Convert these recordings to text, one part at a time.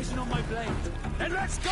poison on my blade. Then let's go!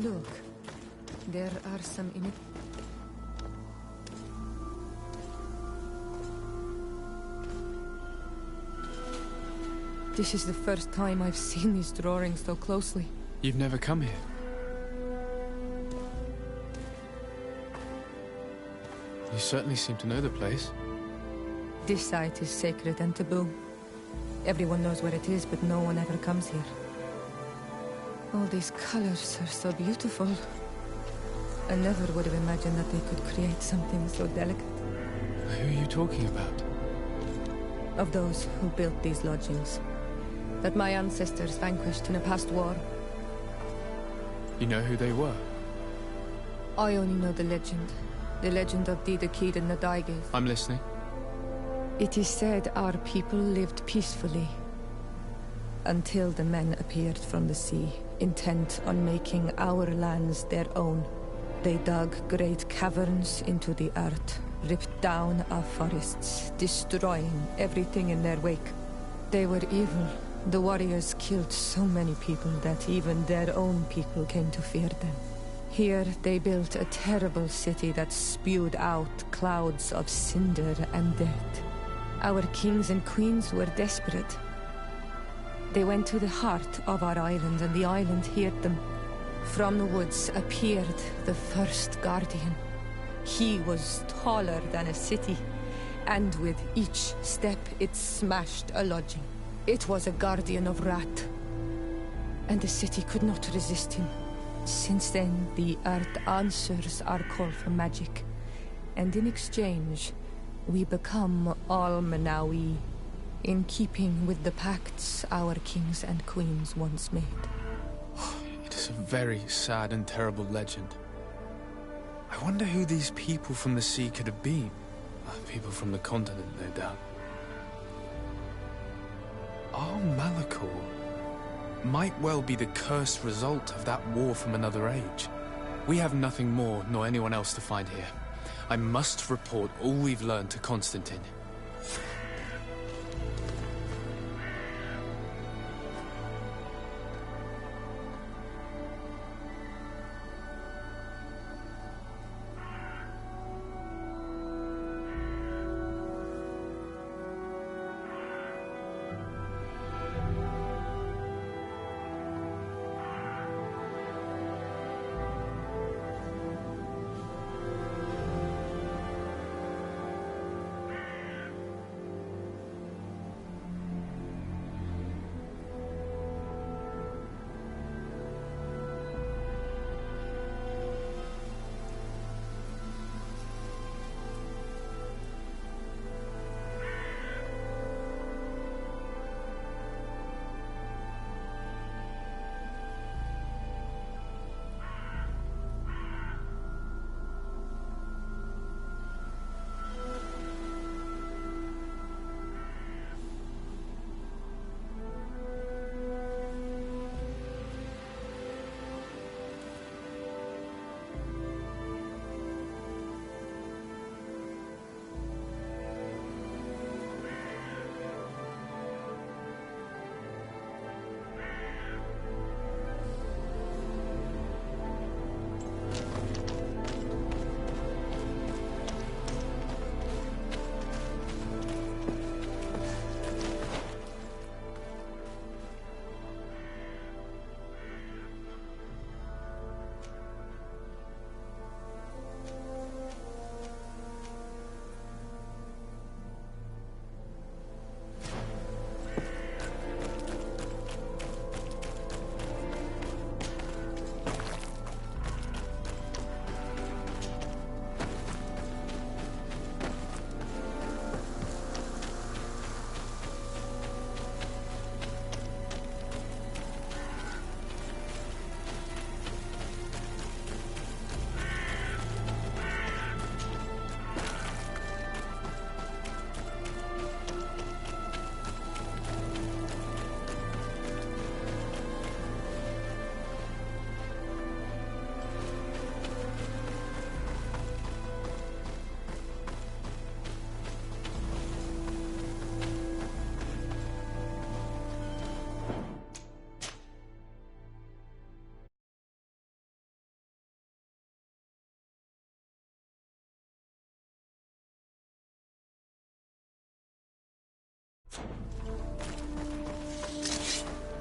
Look, there are some This is the first time I've seen these drawings so closely. You've never come here? You certainly seem to know the place. This site is sacred and taboo. Everyone knows where it is, but no one ever comes here. All these colors are so beautiful. I never would have imagined that they could create something so delicate. Who are you talking about? Of those who built these lodgings, that my ancestors vanquished in a past war. You know who they were? I only know the legend of Dida Kid and the Daigave. I'm listening. It is said our people lived peacefully until the men appeared from the sea, intent on making our lands their own. They dug great caverns into the earth, ripped down our forests, destroying everything in their wake. They were evil. The warriors killed so many people that even their own people came to fear them. Here they built a terrible city that spewed out clouds of cinder and dirt. Our kings and queens were desperate. They went to the heart of our island, and the island heard them. From the woods appeared the first guardian. He was taller than a city, and with each step it smashed a lodging. It was a guardian of Rat, and the city could not resist him. Since then, the earth answers our call for magic, and in exchange, we become Almanawi, in keeping with the pacts our kings and queens once made. It is a very sad and terrible legend. I wonder who these people from the sea could have been. People from the continent, no doubt. Oh, Malachor. might well be the cursed result of that war from another age. We have nothing more nor anyone else to find here. I must report all we've learned to Constantine.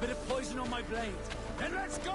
Bit of poison on my blade. Then let's go!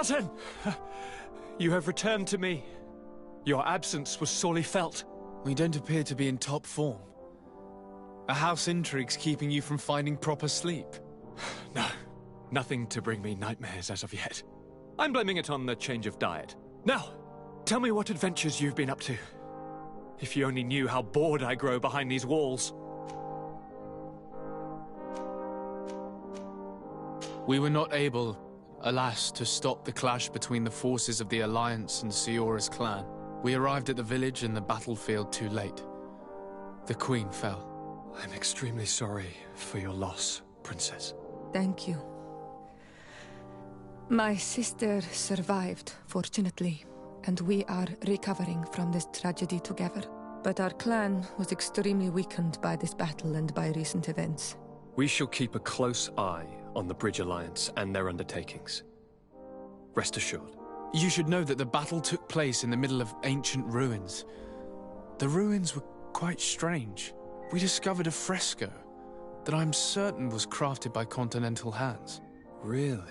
Cousin! You have returned to me. Your absence was sorely felt. We don't appear to be in top form. Are house intrigues keeping you from finding proper sleep? No, nothing to bring me nightmares as of yet. I'm blaming it on the change of diet. Now, tell me what adventures you've been up to. If you only knew how bored I grow behind these walls. We were not able, alas, to stop the clash between the forces of the Alliance and Siora's clan. We arrived at the village and the battlefield too late. The Queen fell. I'm extremely sorry for your loss, Princess. Thank you. My sister survived, fortunately, and we are recovering from this tragedy together. But our clan was extremely weakened by this battle and by recent events. We shall keep a close eye on the Bridge Alliance and their undertakings. Rest assured. You should know that the battle took place in the middle of ancient ruins. The ruins were quite strange. We discovered a fresco that I'm certain was crafted by continental hands. Really?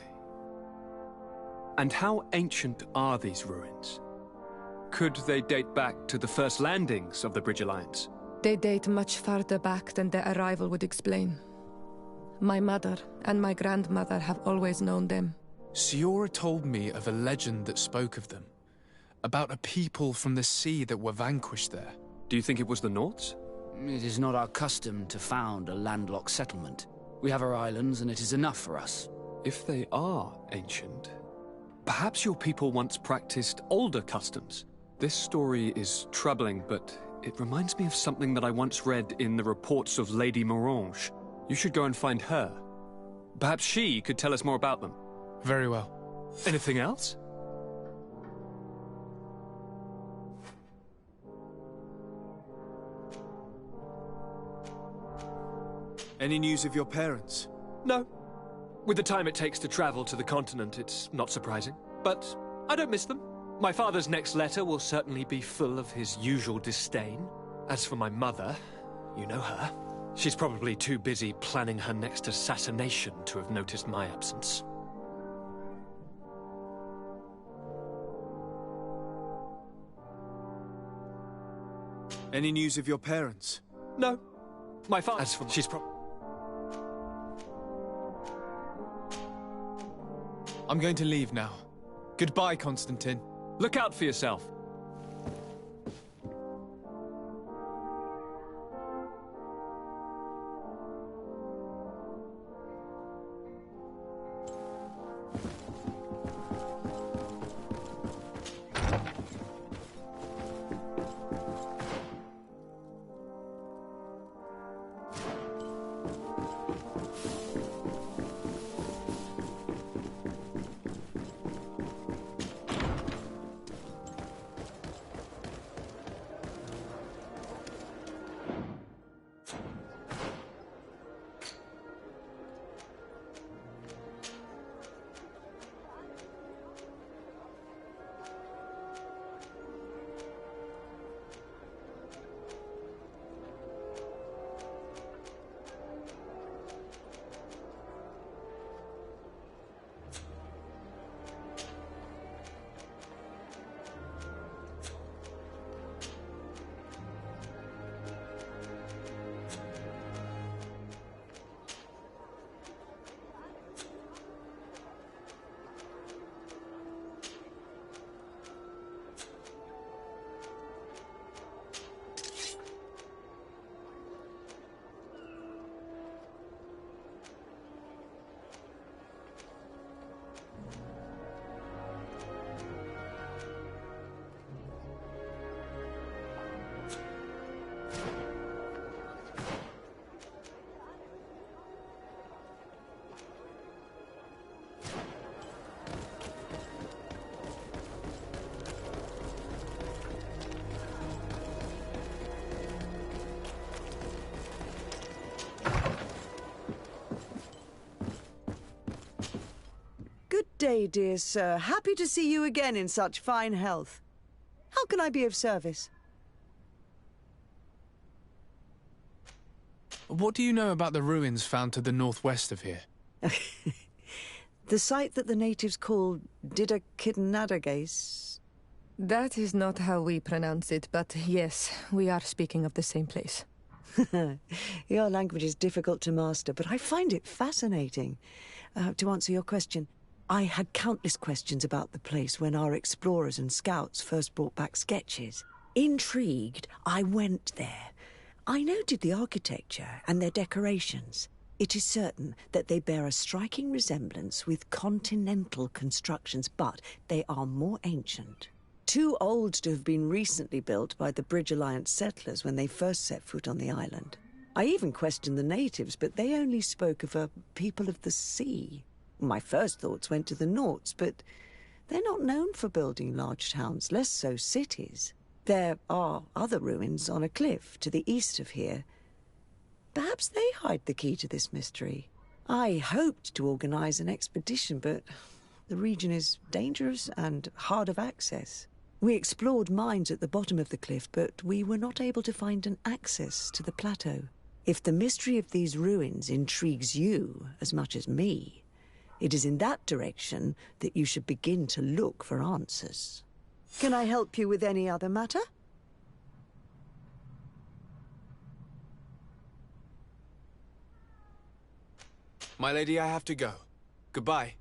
And how ancient are these ruins? Could they date back to the first landings of the Bridge Alliance? They date much farther back than their arrival would explain. My mother and my grandmother have always known them. Siora told me of a legend that spoke of them, about a people from the sea that were vanquished there. Do you think it was the Nords? It is not our custom to found a landlocked settlement. We have our islands, and it is enough for us. If they are ancient, perhaps your people once practiced older customs. This story is troubling, but it reminds me of something that I once read in the reports of Lady Morange. You should go and find her. Perhaps she could tell us more about them. Very well. Anything else? Any news of your parents? No. With the time it takes to travel to the continent, it's not surprising. But I don't miss them. My father's next letter will certainly be full of his usual disdain. As for my mother, you know her. She's probably too busy planning her next assassination to have noticed my absence. Any news of your parents? No. My father... As for... She's I'm going to leave now. Goodbye, Constantine. Look out for yourself. Good day, dear sir. Happy to see you again in such fine health. How can I be of service? What do you know about the ruins found to the northwest of here? The site that the natives call Didakidnadagace? That is not how we pronounce it, but yes, we are speaking of the same place. Your language is difficult to master, but I find it fascinating. To answer your question, I had countless questions about the place when our explorers and scouts first brought back sketches. Intrigued, I went there. I noted the architecture and their decorations. It is certain that they bear a striking resemblance with continental constructions, but they are more ancient. Too old to have been recently built by the Bridge Alliance settlers when they first set foot on the island. I even questioned the natives, but they only spoke of a people of the sea. My first thoughts went to the Nauts, but they're not known for building large towns, less so cities. There are other ruins on a cliff to the east of here. Perhaps they hide the key to this mystery. I hoped to organize an expedition, but the region is dangerous and hard of access. We explored mines at the bottom of the cliff, but we were not able to find an access to the plateau. If the mystery of these ruins intrigues you as much as me, it is in that direction that you should begin to look for answers. Can I help you with any other matter? My lady, I have to go. Goodbye.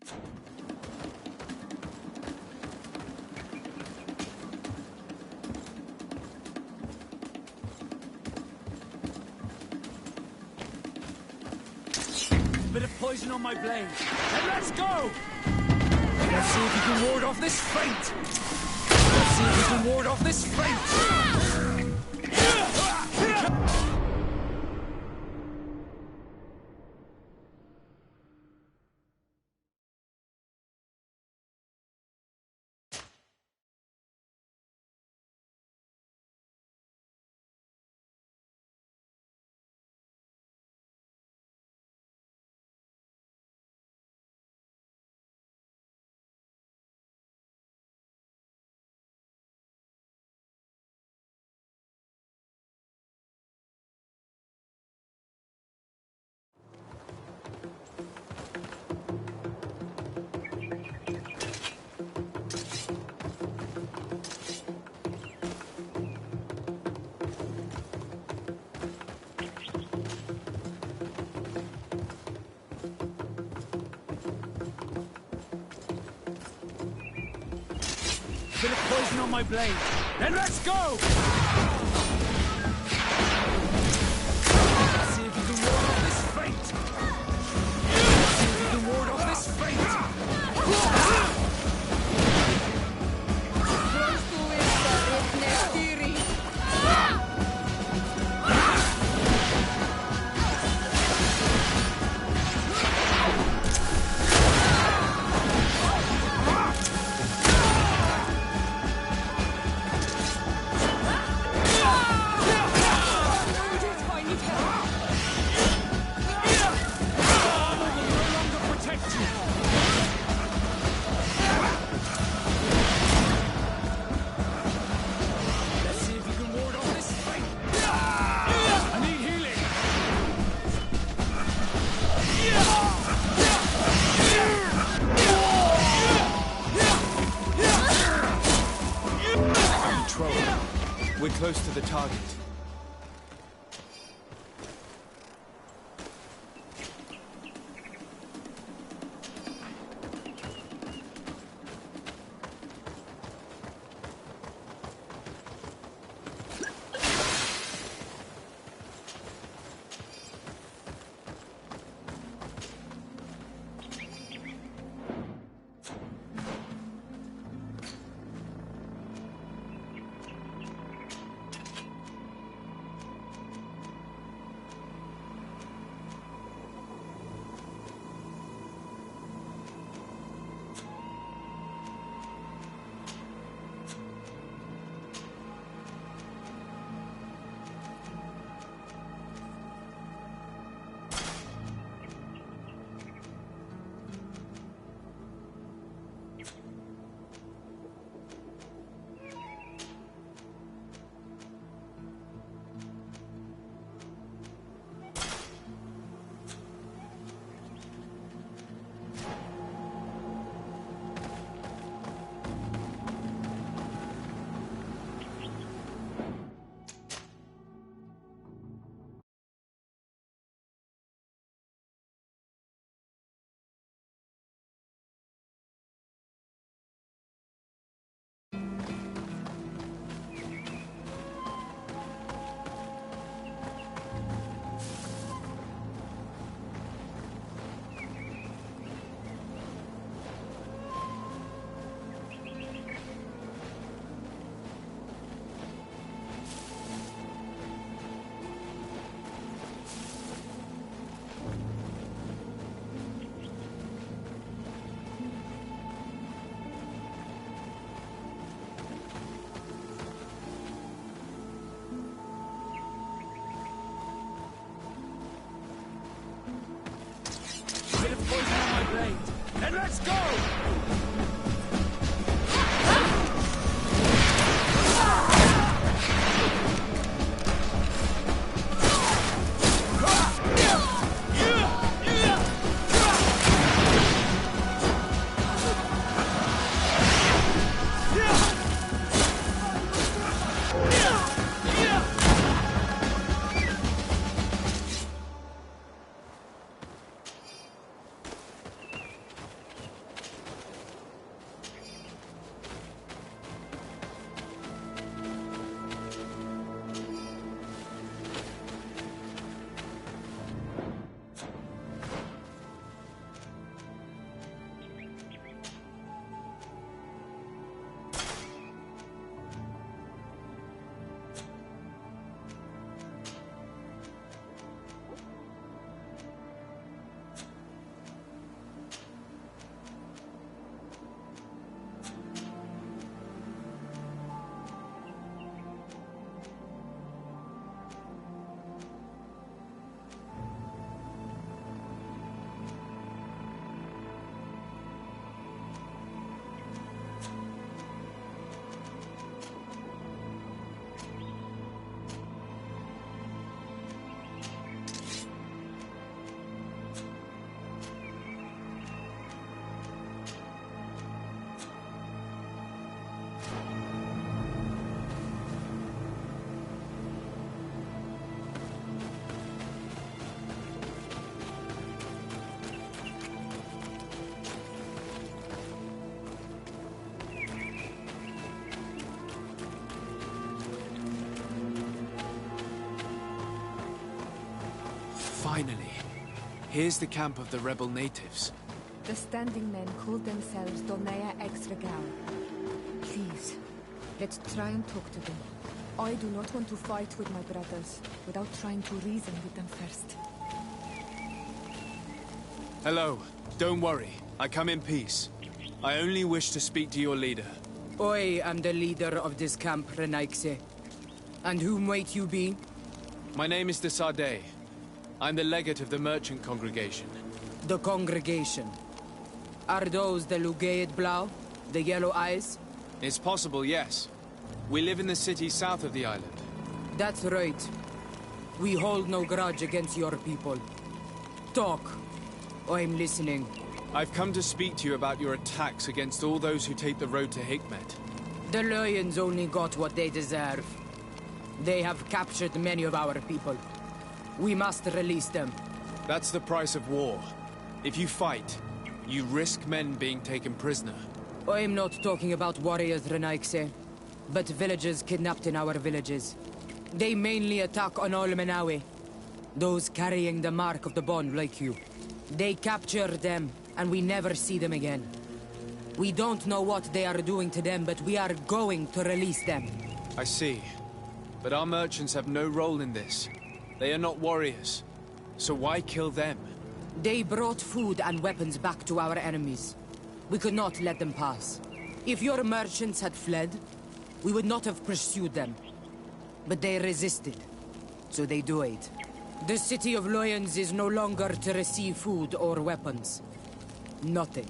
Bit of poison on my blade. And let's go! Let's see if you can ward off this feint! Let's see if you can ward off this feint! Bit of poison on my blade. Then let's go! Let's see if you can ward off this feint. Let's see if you can ward off this feint. We're close to the target. Poison on my blade. Then let's go! Finally. Here's the camp of the rebel natives. The standing men call themselves Donea Exregal. Please, let's try and talk to them. I do not want to fight with my brothers without trying to reason with them first. Hello. Don't worry. I come in peace. I only wish to speak to your leader. I am the leader of this camp, Renaikse. And whom might you be? My name is de Sade. I'm the legate of the merchant congregation. The congregation. Are those the Lugaid Blau? The Yellow Eyes? It's possible, yes. We live in the city south of the island. That's right. We hold no grudge against your people. Talk. I'm listening. I've come to speak to you about your attacks against all those who take the road to Hikmet. The Lions only got what they deserve. They have captured many of our people. We must release them. That's the price of war. If you fight, you risk men being taken prisoner. I'm not talking about warriors, Renaikse, but villagers kidnapped in our villages. They mainly attack on Olmenawe, those carrying the mark of the bond like you. They capture them, and we never see them again. We don't know what they are doing to them, but we are going to release them. I see. But our merchants have no role in this. They are not warriors. So why kill them? They brought food and weapons back to our enemies. We could not let them pass. If your merchants had fled, we would not have pursued them. But they resisted, so they died. The city of Lions is no longer to receive food or weapons. Nothing.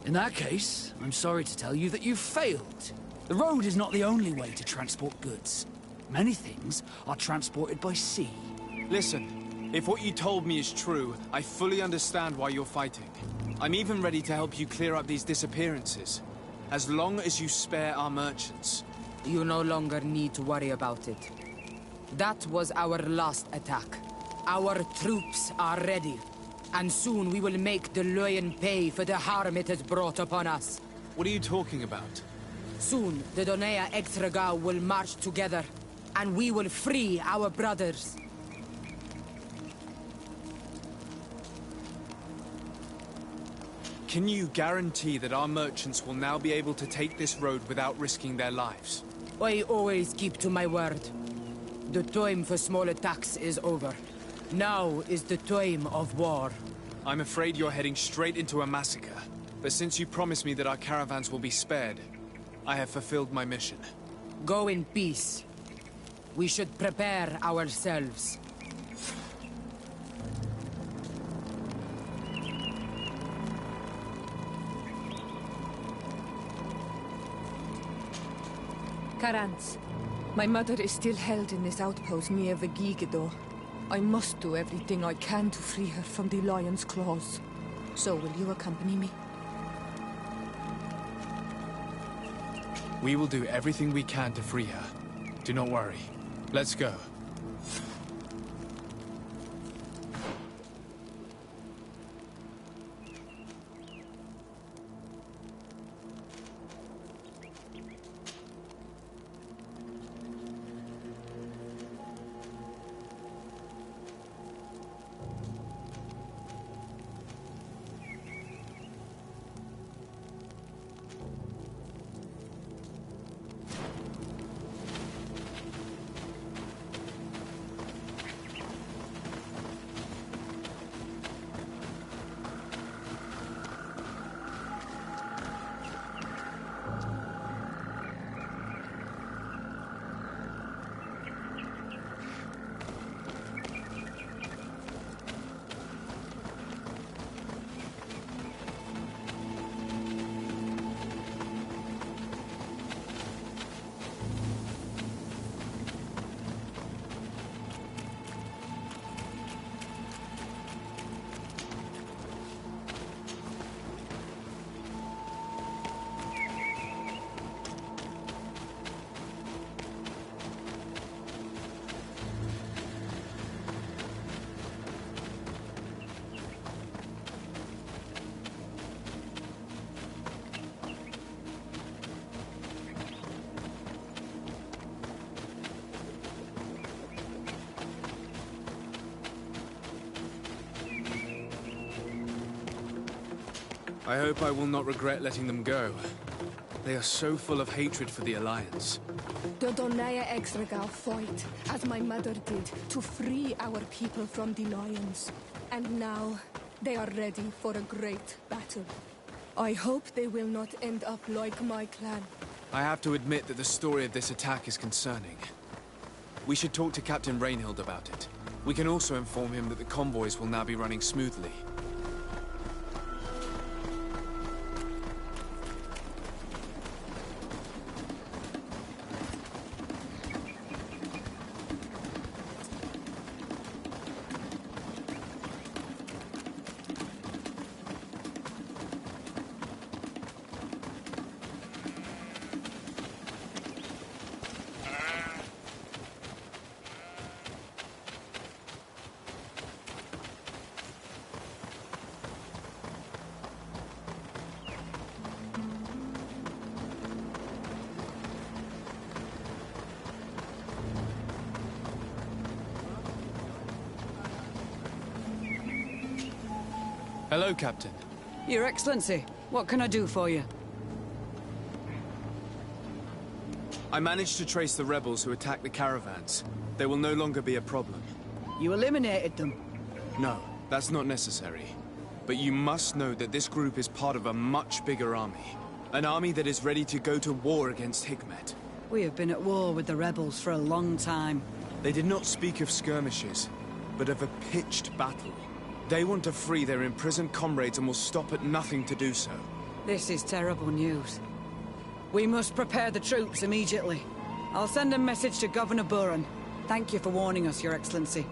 In that case, I'm sorry to tell you that you've failed. The road is not the only way to transport goods. Many things are transported by sea. Listen, if what you told me is true, I fully understand why you're fighting. I'm even ready to help you clear up these disappearances. As long as you spare our merchants. You no longer need to worry about it. That was our last attack. Our troops are ready. And soon we will make the Lion pay for the harm it has brought upon us. What are you talking about? Soon, the Donea Exregal will march together, and we will free our brothers. Can you guarantee that our merchants will now be able to take this road without risking their lives? I always keep to my word. The time for small attacks is over. Now is the time of war. I'm afraid you're heading straight into a massacre. But since you promised me that our caravans will be spared, I have fulfilled my mission. Go in peace. We should prepare ourselves. Karans, my mother is still held in this outpost near Vegigedo. I must do everything I can to free her from the Lion's claws. So will you accompany me? We will do everything we can to free her. Do not worry. Let's go. I hope I will not regret letting them go. They are so full of hatred for the Alliance. The Donaya Exregal fought, as my mother did, to free our people from the Lions. And now, they are ready for a great battle. I hope they will not end up like my clan. I have to admit that the story of this attack is concerning. We should talk to Captain Rainhild about it. We can also inform him that the convoys will now be running smoothly. Hello, Captain. Your Excellency, what can I do for you? I managed to trace the rebels who attacked the caravans. They will no longer be a problem. You eliminated them. No, that's not necessary. But you must know that this group is part of a much bigger army. An army that is ready to go to war against Hikmet. We have been at war with the rebels for a long time. They did not speak of skirmishes, but of a pitched battle. They want to free their imprisoned comrades and will stop at nothing to do so. This is terrible news. We must prepare the troops immediately. I'll send a message to Governor Buran. Thank you for warning us, Your Excellency.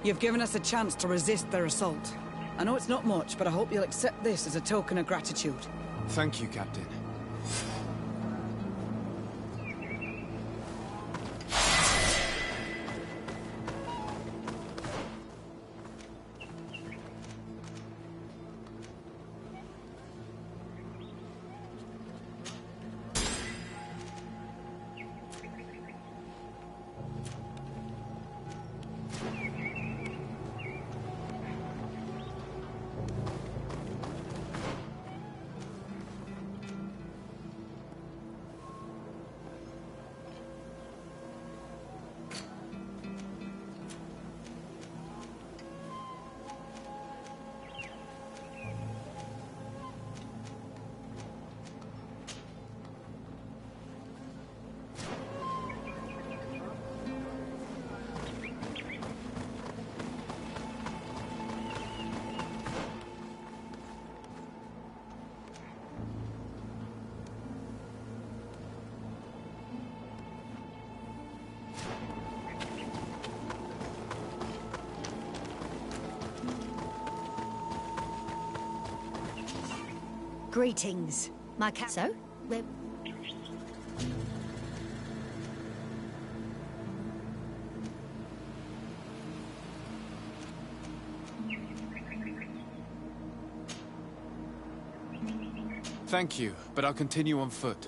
You've given us a chance to resist their assault. I know it's not much, but I hope you'll accept this as a token of gratitude. Thank you, Captain. Greetings. My cat. So? We're... Thank you, but I'll continue on foot.